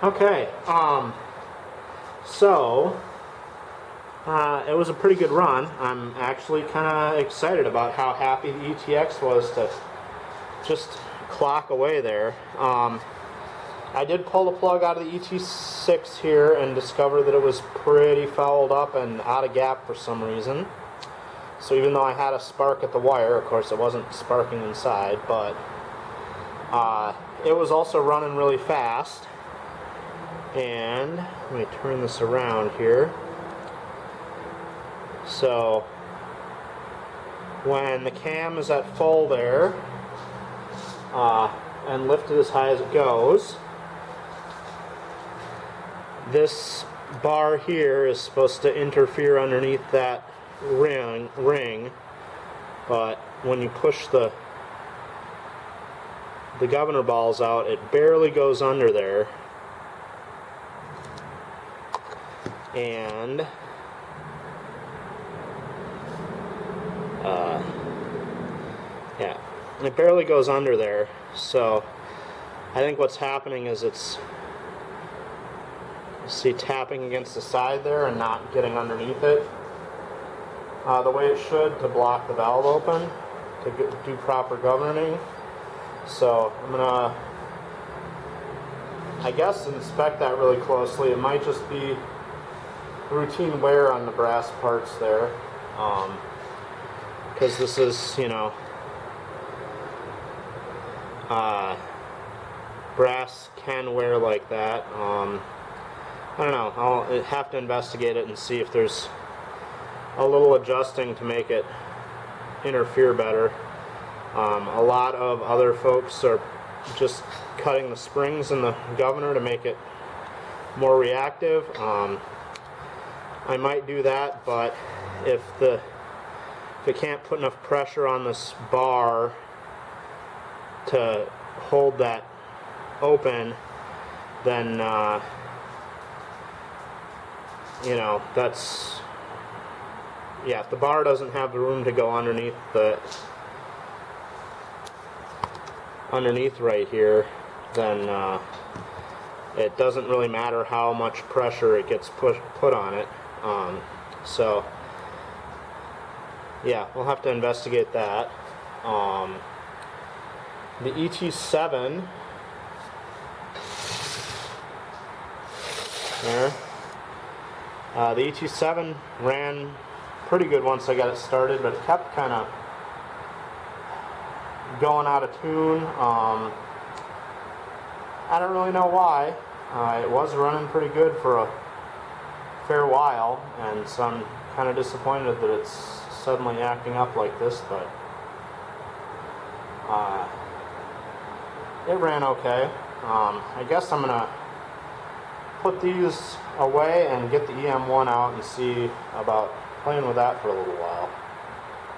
Okay, so it was a pretty good run. I'm actually kind of excited about how happy the ETX was to just clock away there. I did pull the plug out of the ET6 here and discover that it was pretty fouled up and out of gap for some reason. So even though I had a spark at the wire, of course it wasn't sparking inside, but it was also running really fast. And let me turn this around here. So when the cam is at full there and lifted as high as it goes, this bar here is supposed to interfere underneath that ring, but when you push the governor balls out, it barely goes under there. And yeah, it barely goes under there. So I think what's happening is it's, see, tapping against the side there and not getting underneath it the way it should to block the valve open to do proper governing. So I'm gonna, I guess, inspect that really closely. It might just be routine wear on the brass parts there, because this is, you know, brass can wear like that. I don't know, I'll have to investigate it and see if there's a little adjusting to make it interfere better. A lot of other folks are just cutting the springs in the governor to make it more reactive. I might do that, but if it can't put enough pressure on this bar to hold that open, then you know, that's, yeah, if the bar doesn't have the room to go underneath right here, then it doesn't really matter how much pressure it gets put on it. So yeah, we'll have to investigate that. The ET7 there. The ET7 ran pretty good once I got it started, but it kept kind of going out of tune. I don't really know why. It was running pretty good for a fair while, and so I'm kind of disappointed that it's suddenly acting up like this, but it ran okay. I guess I'm gonna put these away and get the EM1 out and see about playing with that for a little while.